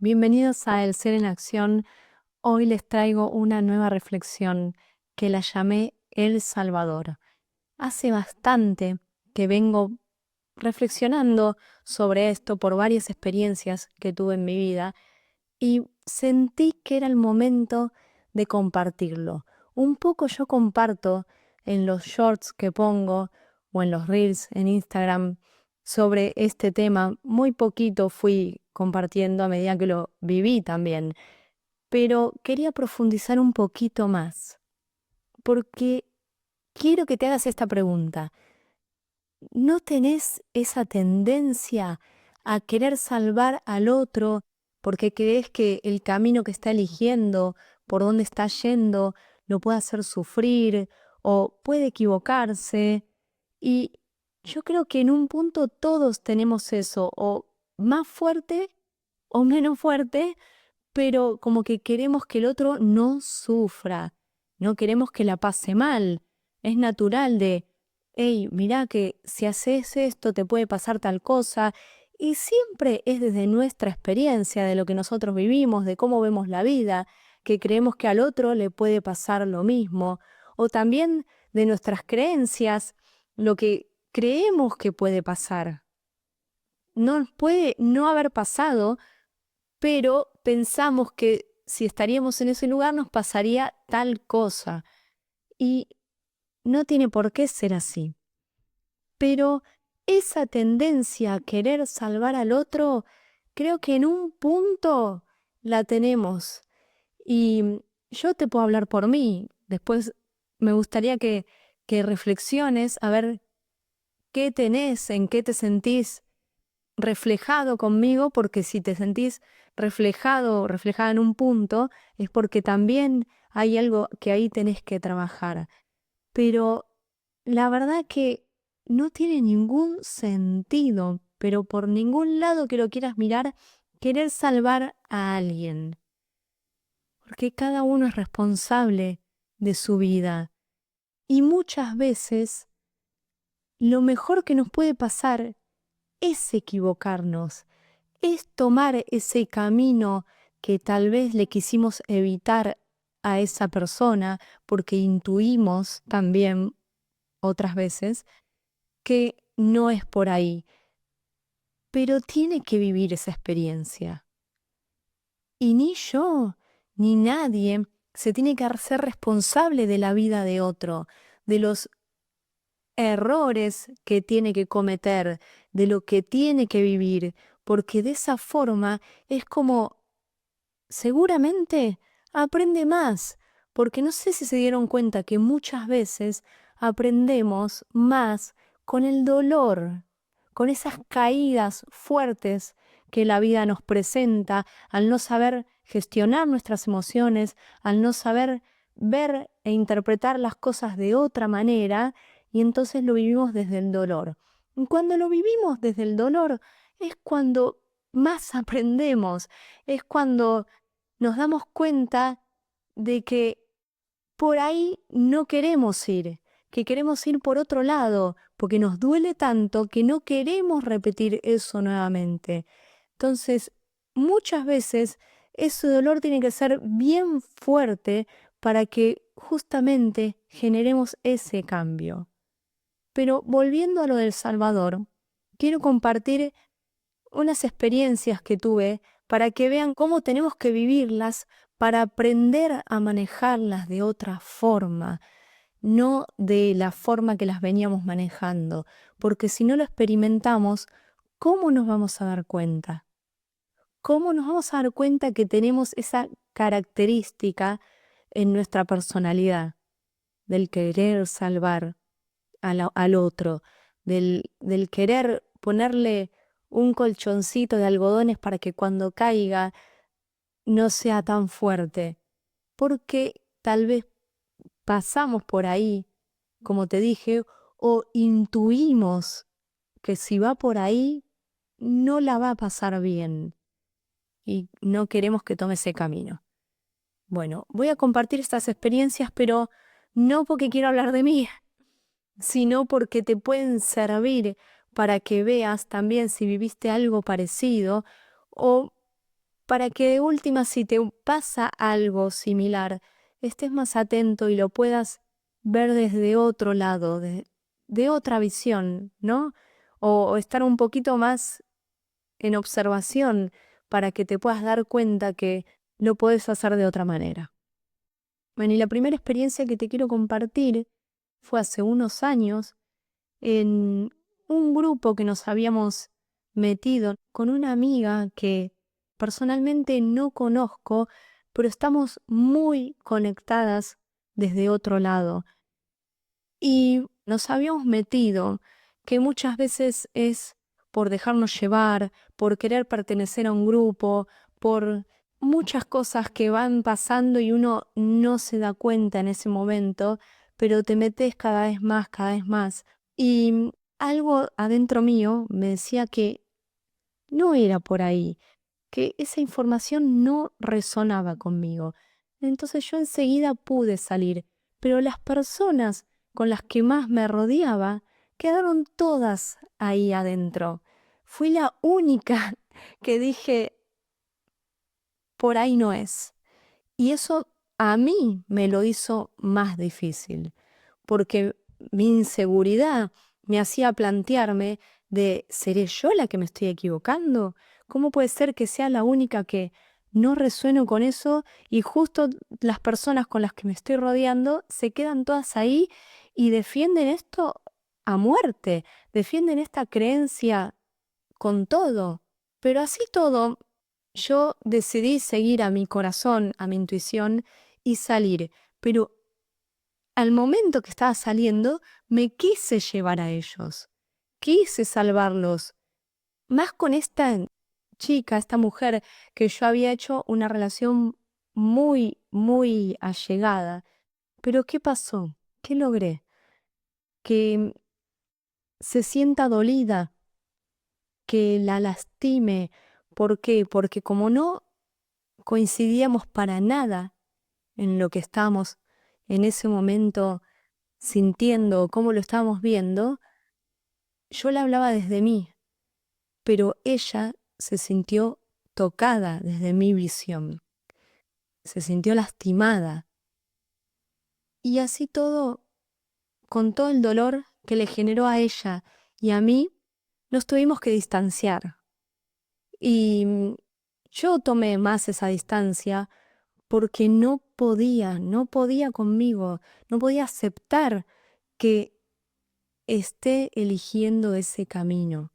Bienvenidos a El Ser en Acción. Hoy les traigo una nueva reflexión que la llamé El Salvador. Hace bastante que vengo reflexionando sobre esto por varias experiencias que tuve en mi vida y sentí que era el momento de compartirlo. Un poco yo comparto en los shorts que pongo o en los reels en Instagram sobre este tema. Muy poquito fui compartiendo a medida que lo viví también, pero quería profundizar un poquito más porque quiero que te hagas esta pregunta. ¿No tenés esa tendencia a querer salvar al otro porque crees que el camino que está eligiendo, por dónde está yendo, lo puede hacer sufrir o puede equivocarse? Y yo creo que en un punto todos tenemos eso, o más fuerte o menos fuerte, pero como que queremos que el otro no sufra, no queremos que la pase mal. Es natural de, hey, mirá que si haces esto te puede pasar tal cosa. Y siempre es desde nuestra experiencia, de lo que nosotros vivimos, de cómo vemos la vida, que creemos que al otro le puede pasar lo mismo. O también de nuestras creencias, lo que creemos que puede pasar. No puede no haber pasado, pero pensamos que si estaríamos en ese lugar nos pasaría tal cosa. Y no tiene por qué ser así. Pero esa tendencia a querer salvar al otro, creo que en un punto la tenemos. Y yo te puedo hablar por mí. Después me gustaría que reflexiones a ver qué tenés, en qué te sentís reflejado conmigo, porque si te sentís reflejado o reflejada en un punto, es porque también hay algo que ahí tenés que trabajar. Pero la verdad que no tiene ningún sentido, pero por ningún lado que lo quieras mirar, querer salvar a alguien. Porque cada uno es responsable de su vida. Y muchas veces lo mejor que nos puede pasar es equivocarnos, es tomar ese camino que tal vez le quisimos evitar a esa persona porque intuimos también otras veces que no es por ahí, pero tiene que vivir esa experiencia. Y ni yo, ni nadie se tiene que hacer responsable de la vida de otro, de los errores que tiene que cometer, de lo que tiene que vivir, porque de esa forma es como seguramente aprende más, porque no sé si se dieron cuenta que muchas veces aprendemos más con el dolor, con esas caídas fuertes que la vida nos presenta, al no saber gestionar nuestras emociones, al no saber ver e interpretar las cosas de otra manera, y entonces lo vivimos desde el dolor. Y cuando lo vivimos desde el dolor es cuando más aprendemos, es cuando nos damos cuenta de que por ahí no queremos ir, que queremos ir por otro lado, porque nos duele tanto que no queremos repetir eso nuevamente. Entonces, muchas veces ese dolor tiene que ser bien fuerte para que justamente generemos ese cambio. Pero volviendo a lo del Salvador, quiero compartir unas experiencias que tuve para que vean cómo tenemos que vivirlas para aprender a manejarlas de otra forma, no de la forma que las veníamos manejando, porque si no lo experimentamos, ¿cómo nos vamos a dar cuenta? ¿Cómo nos vamos a dar cuenta que tenemos esa característica en nuestra personalidad del querer salvar al otro, del querer ponerle un colchoncito de algodones para que cuando caiga no sea tan fuerte? Porque tal vez pasamos por ahí, como te dije, o intuimos que si va por ahí no la va a pasar bien y no queremos que tome ese camino. Bueno, voy a compartir estas experiencias, pero no porque quiero hablar de mí, sino porque te pueden servir para que veas también si viviste algo parecido o para que de última, si te pasa algo similar, estés más atento y lo puedas ver desde otro lado, de otra visión, ¿no? O estar un poquito más en observación para que te puedas dar cuenta que lo puedes hacer de otra manera. Bueno, y la primera experiencia que te quiero compartir fue hace unos años en un grupo que nos habíamos metido con una amiga que personalmente no conozco, pero estamos muy conectadas desde otro lado. Y nos habíamos metido, que muchas veces es por dejarnos llevar, por querer pertenecer a un grupo, por muchas cosas que van pasando y uno no se da cuenta en ese momento, pero te metes cada vez más, cada vez más. Y algo adentro mío me decía que no era por ahí, que esa información no resonaba conmigo. Entonces yo enseguida pude salir, pero las personas con las que más me rodeaba quedaron todas ahí adentro. Fui la única que dije, por ahí no es. Y eso a mí me lo hizo más difícil, porque mi inseguridad me hacía plantearme de, ¿seré yo la que me estoy equivocando? ¿Cómo puede ser que sea la única que no resueno con eso y justo las personas con las que me estoy rodeando se quedan todas ahí y defienden esto a muerte, defienden esta creencia con todo? Pero así todo, yo decidí seguir a mi corazón, a mi intuición y salir. Pero al momento que estaba saliendo, me quise llevar a ellos. Quise salvarlos. Más con esta chica, esta mujer, que yo había hecho una relación muy, muy allegada. Pero ¿qué pasó? ¿Qué logré? Que se sienta dolida, que la lastime. ¿Por qué? Porque como no coincidíamos para nada en lo que estábamos en ese momento sintiendo, cómo lo estábamos viendo, yo le hablaba desde mí, pero ella se sintió tocada desde mi visión, se sintió lastimada. Y así todo, con todo el dolor que le generó a ella y a mí, nos tuvimos que distanciar. Y yo tomé más esa distancia porque no podía conmigo, no podía aceptar que esté eligiendo ese camino,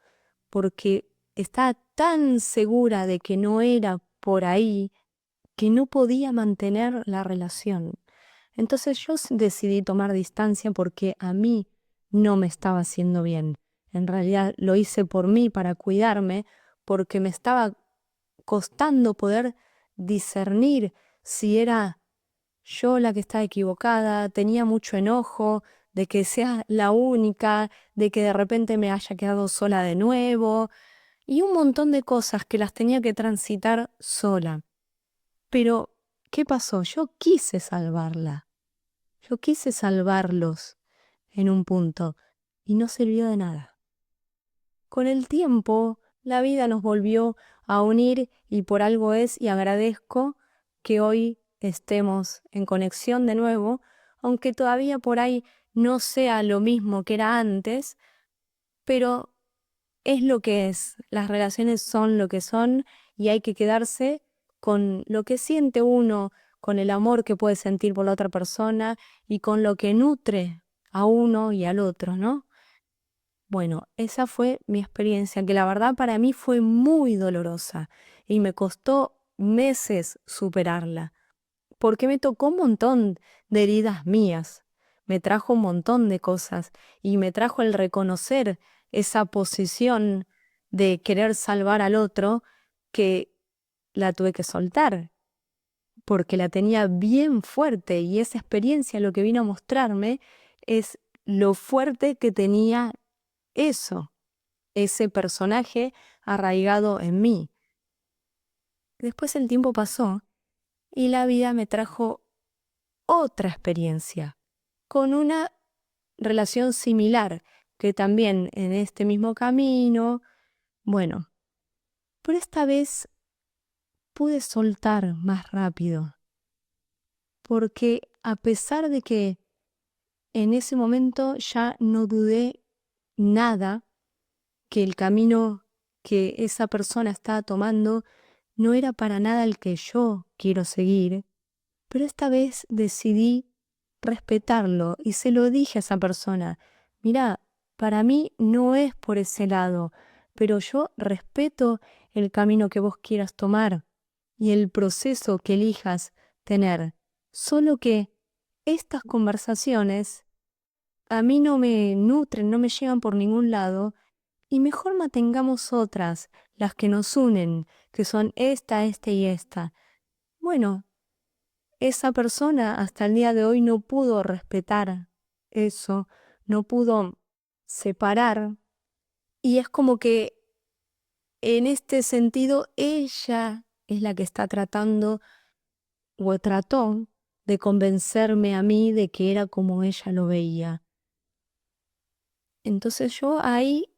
porque estaba tan segura de que no era por ahí que no podía mantener la relación. Entonces yo decidí tomar distancia porque a mí no me estaba haciendo bien. En realidad lo hice por mí, para cuidarme, porque me estaba costando poder discernir si era yo la que estaba equivocada, tenía mucho enojo de que sea la única, de que de repente me haya quedado sola de nuevo, y un montón de cosas que las tenía que transitar sola. Pero, ¿qué pasó? Yo quise salvarla, yo quise salvarlos en un punto, y no sirvió de nada. Con el tiempo, la vida nos volvió a unir y por algo es, y agradezco que hoy estemos en conexión de nuevo, aunque todavía por ahí no sea lo mismo que era antes, pero es lo que es. Las relaciones son lo que son y hay que quedarse con lo que siente uno, con el amor que puede sentir por la otra persona y con lo que nutre a uno y al otro, ¿no? Bueno, esa fue mi experiencia, que la verdad para mí fue muy dolorosa y me costó meses superarla, porque me tocó un montón de heridas mías, me trajo un montón de cosas y me trajo el reconocer esa posición de querer salvar al otro, que la tuve que soltar, porque la tenía bien fuerte, y esa experiencia lo que vino a mostrarme es lo fuerte que tenía eso, ese personaje arraigado en mí. Después el tiempo pasó y la vida me trajo otra experiencia con una relación similar, que también en este mismo camino, bueno, pero esta vez pude soltar más rápido, porque a pesar de que en ese momento ya no dudé nada que el camino que esa persona estaba tomando no era para nada el que yo quiero seguir, pero esta vez decidí respetarlo y se lo dije a esa persona, mira, para mí no es por ese lado, pero yo respeto el camino que vos quieras tomar y el proceso que elijas tener, solo que estas conversaciones a mí no me nutren, no me llegan por ningún lado, y mejor mantengamos otras, las que nos unen, que son esta y esta. Bueno, esa persona hasta el día de hoy no pudo respetar eso, no pudo separar, y es como que en este sentido ella es la que está tratando o trató de convencerme a mí de que era como ella lo veía. Entonces yo ahí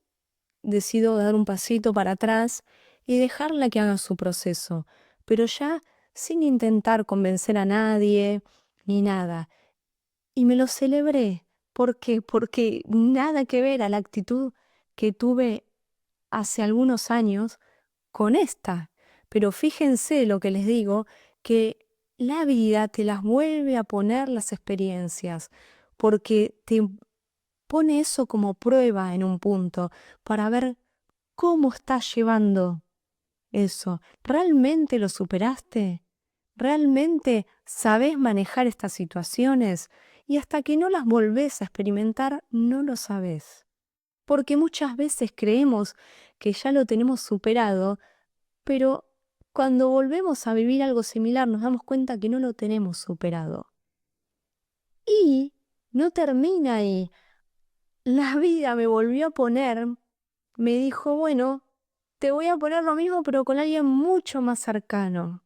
decido dar un pasito para atrás y dejarla que haga su proceso, pero ya sin intentar convencer a nadie ni nada. Y me lo celebré. ¿Por qué? Porque nada que ver a la actitud que tuve hace algunos años con esta. Pero fíjense lo que les digo, que la vida te las vuelve a poner las experiencias, porque te pone eso como prueba en un punto para ver cómo estás llevando eso. ¿Realmente lo superaste? ¿Realmente sabés manejar estas situaciones? Y hasta que no las volvés a experimentar, no lo sabés. Porque muchas veces creemos que ya lo tenemos superado, pero cuando volvemos a vivir algo similar nos damos cuenta que no lo tenemos superado. Y no termina ahí. La vida me volvió a poner, me dijo, bueno, te voy a poner lo mismo, pero con alguien mucho más cercano,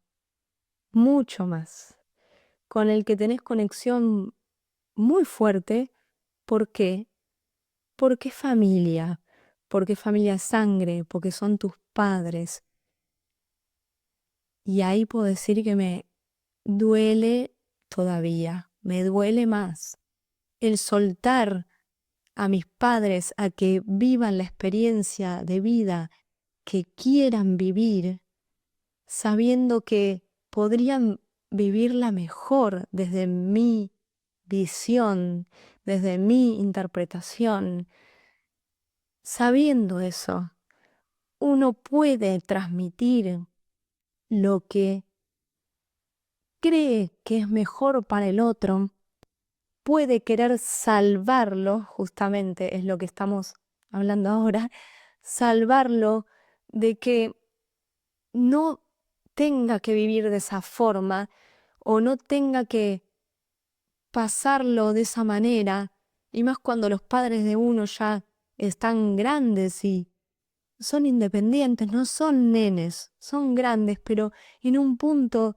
mucho más, con el que tenés conexión muy fuerte. ¿Por qué? Porque es familia de sangre, porque son tus padres. Y ahí puedo decir que me duele todavía, me duele más el soltar a mis padres a que vivan la experiencia de vida que quieran vivir, sabiendo que podrían vivirla mejor desde mi visión, desde mi interpretación. Sabiendo eso, uno puede transmitir lo que cree que es mejor para el otro, puede querer salvarlo, justamente es lo que estamos hablando ahora, salvarlo de que no tenga que vivir de esa forma o no tenga que pasarlo de esa manera, y más cuando los padres de uno ya están grandes y son independientes, no son nenes, son grandes, pero en un punto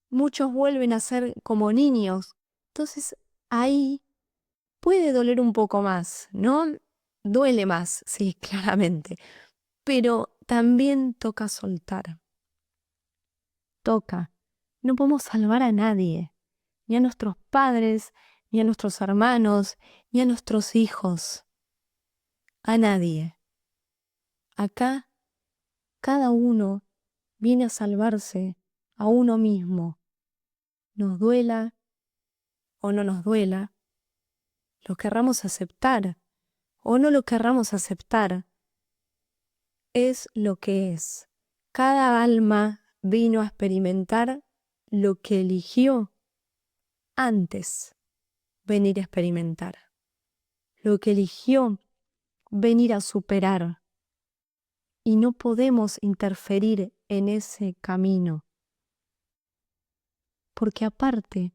muchos vuelven a ser como niños. Entonces ahí puede doler un poco más, ¿no? Duele más, sí, claramente, pero también toca soltar. Toca. No podemos salvar a nadie, ni a nuestros padres, ni a nuestros hermanos, ni a nuestros hijos. A nadie. Acá cada uno viene a salvarse a uno mismo. Nos duela o no nos duela, lo querramos aceptar o no lo querramos aceptar, es lo que es. Cada alma vino a experimentar lo que eligió antes venir a experimentar, lo que eligió venir a superar, y no podemos interferir en ese camino, porque aparte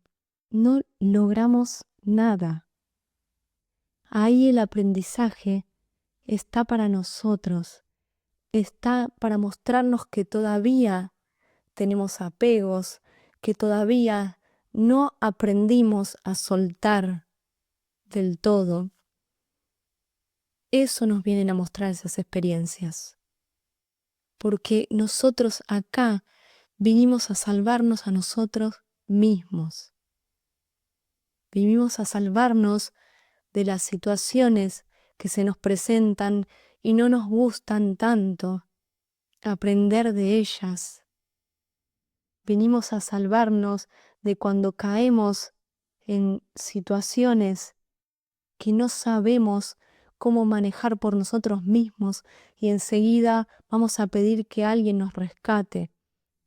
no logramos nada. Ahí el aprendizaje está para nosotros, está para mostrarnos que todavía tenemos apegos, que todavía no aprendimos a soltar del todo. Eso nos vienen a mostrar esas experiencias, porque nosotros acá vinimos a salvarnos a nosotros mismos. Vinimos a salvarnos de las situaciones que se nos presentan y no nos gustan tanto, aprender de ellas. Vinimos a salvarnos de cuando caemos en situaciones que no sabemos cómo manejar por nosotros mismos y enseguida vamos a pedir que alguien nos rescate.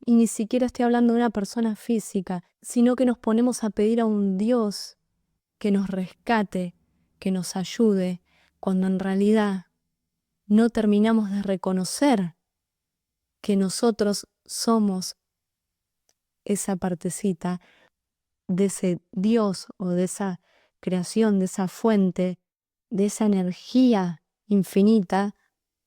Y ni siquiera estoy hablando de una persona física, sino que nos ponemos a pedir a un Dios que nos rescate, que nos ayude, cuando en realidad no terminamos de reconocer que nosotros somos esa partecita de ese Dios o de esa creación, de esa fuente, de esa energía infinita.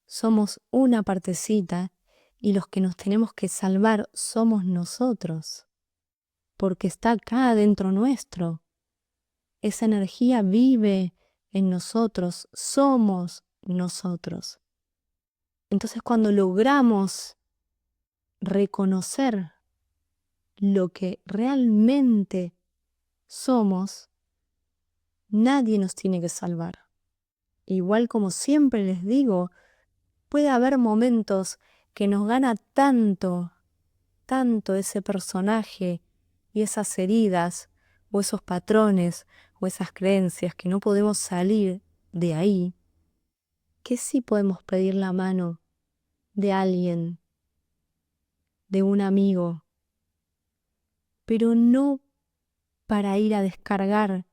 Somos una partecita y los que nos tenemos que salvar somos nosotros, porque está acá dentro nuestro. Esa energía vive en nosotros, somos nosotros. Entonces cuando logramos reconocer lo que realmente somos, nadie nos tiene que salvar. Igual como siempre les digo, puede haber momentos que nos gana tanto ese personaje y esas heridas o esos patrones o esas creencias que no podemos salir de ahí, que sí podemos pedir la mano de alguien, de un amigo, pero no para ir a descargar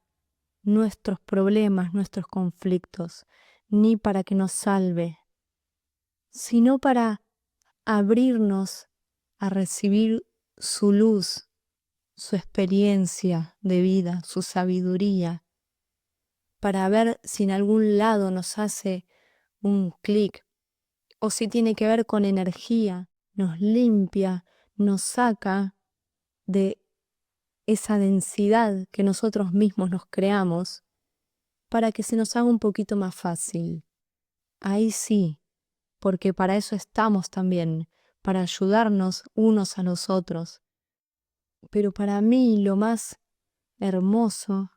nuestros problemas, nuestros conflictos, ni para que nos salve, sino para abrirnos a recibir su luz, su experiencia de vida, su sabiduría, para ver si en algún lado nos hace un clic o si tiene que ver con energía, nos limpia, nos saca de esa densidad que nosotros mismos nos creamos para que se nos haga un poquito más fácil. Ahí sí, porque para eso estamos también, para ayudarnos unos a los otros. Pero para mí lo más hermoso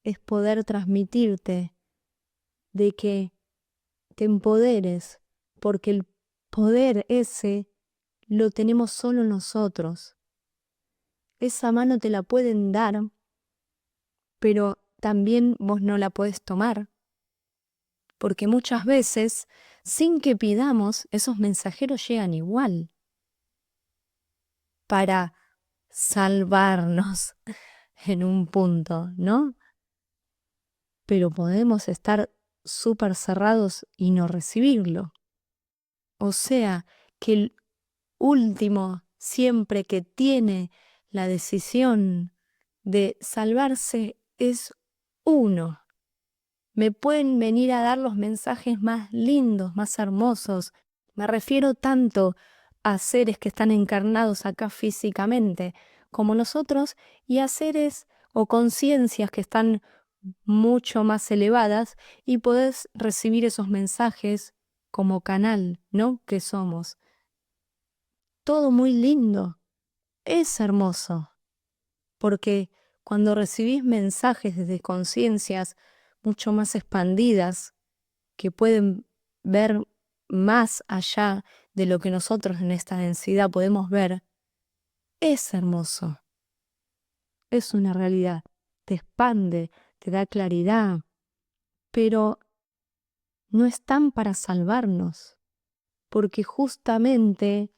es poder transmitirte de que te empoderes, porque el poder ese lo tenemos solo nosotros. Esa mano te la pueden dar, pero también vos no la podés tomar, porque muchas veces, sin que pidamos, esos mensajeros llegan igual para salvarnos en un punto, ¿no? Pero podemos estar súper cerrados y no recibirlo. O sea, que el último siempre que tiene la decisión de salvarse es uno. Me pueden venir a dar los mensajes más lindos, más hermosos. Me refiero tanto a seres que están encarnados acá físicamente como nosotros y a seres o conciencias que están mucho más elevadas y podés recibir esos mensajes como canal, ¿no? Que somos. Todo muy lindo, es hermoso, porque cuando recibís mensajes desde conciencias mucho más expandidas, que pueden ver más allá de lo que nosotros en esta densidad podemos ver, es hermoso, es una realidad, te expande, te da claridad, pero no están para salvarnos, porque justamente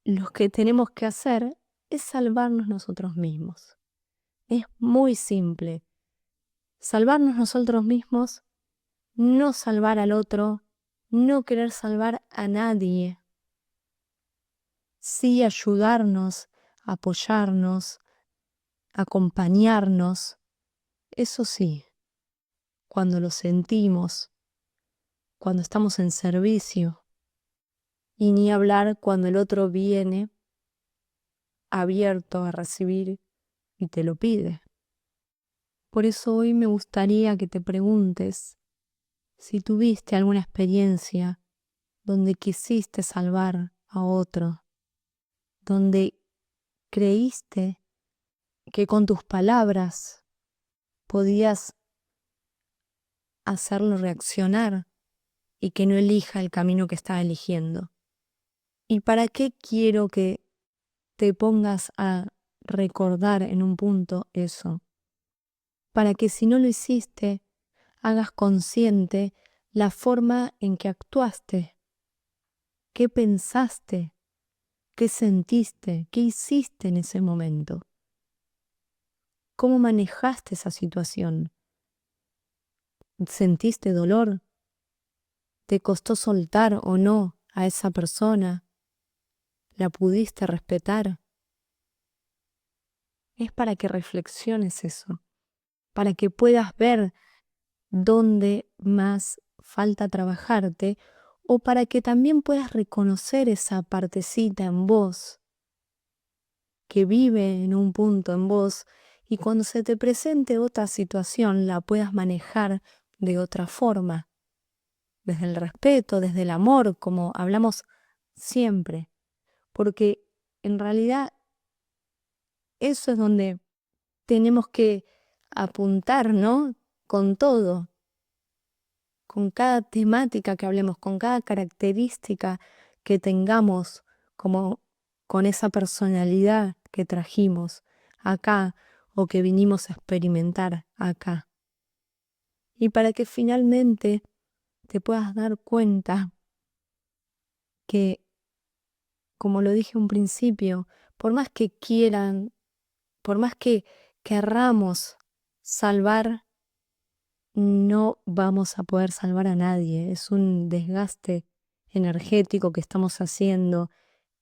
lo que tenemos que hacer es salvarnos nosotros mismos. Es muy simple. Salvarnos nosotros mismos, no salvar al otro, no querer salvar a nadie. Sí ayudarnos, apoyarnos, acompañarnos. Eso sí, cuando lo sentimos, cuando estamos en servicio. Y ni hablar cuando el otro viene abierto a recibir y te lo pide. Por eso hoy me gustaría que te preguntes si tuviste alguna experiencia donde quisiste salvar a otro, donde creíste que con tus palabras podías hacerlo reaccionar y que no elija el camino que estaba eligiendo. ¿Y para qué quiero que te pongas a recordar en un punto eso? Para que si no lo hiciste, hagas consciente la forma en que actuaste, qué pensaste, qué sentiste, qué hiciste en ese momento, cómo manejaste esa situación. ¿Sentiste dolor? ¿Te costó soltar o no a esa persona? ¿La pudiste respetar? Es para que reflexiones eso, para que puedas ver dónde más falta trabajarte o para que también puedas reconocer esa partecita en vos que vive en un punto en vos y cuando se te presente otra situación la puedas manejar de otra forma, desde el respeto, desde el amor, como hablamos siempre, porque en realidad eso es donde tenemos que apuntar, ¿no? Con todo, con cada temática que hablemos, con cada característica que tengamos, como con esa personalidad que trajimos acá o que vinimos a experimentar acá. Y para que finalmente te puedas dar cuenta que, como lo dije un principio, por más que quieran, por más que querramos salvar, no vamos a poder salvar a nadie. Es un desgaste energético que estamos haciendo,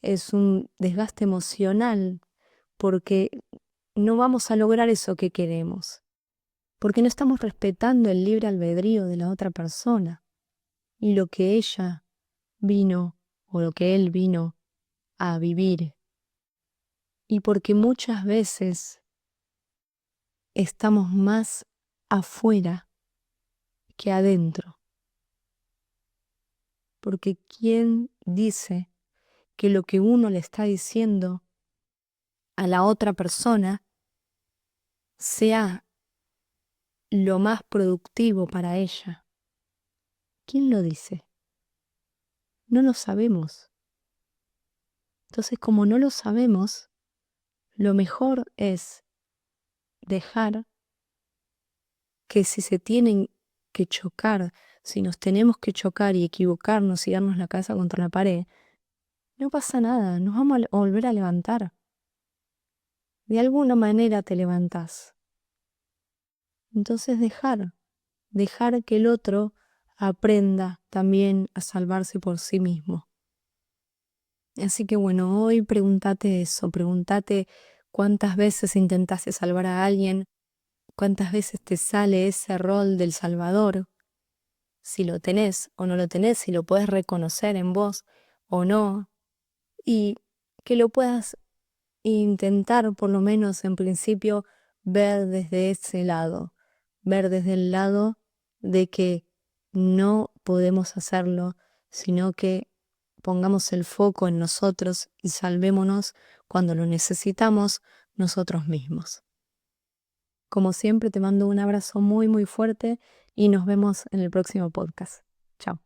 es un desgaste emocional, porque no vamos a lograr eso que queremos, porque no estamos respetando el libre albedrío de la otra persona y lo que ella vino o lo que él vino a vivir. Y porque muchas veces estamos más afuera que adentro. Porque ¿quién dice que lo que uno le está diciendo a la otra persona sea lo más productivo para ella? ¿Quién lo dice? No lo sabemos. Entonces, como no lo sabemos, lo mejor es dejar que si se tienen que chocar, si nos tenemos que chocar y equivocarnos y darnos la cabeza contra la pared, no pasa nada, nos vamos a volver a levantar. De alguna manera te levantás. Entonces dejar que el otro aprenda también a salvarse por sí mismo. Así que bueno, hoy pregúntate eso, pregúntate cuántas veces intentaste salvar a alguien, cuántas veces te sale ese rol del salvador, si lo tenés o no lo tenés, si lo puedes reconocer en vos o no, y que lo puedas intentar por lo menos en principio ver desde ese lado, ver desde el lado de que no podemos hacerlo, sino que pongamos el foco en nosotros y salvémonos cuando lo necesitamos nosotros mismos. Como siempre te mando un abrazo muy muy fuerte y nos vemos en el próximo podcast. Chao.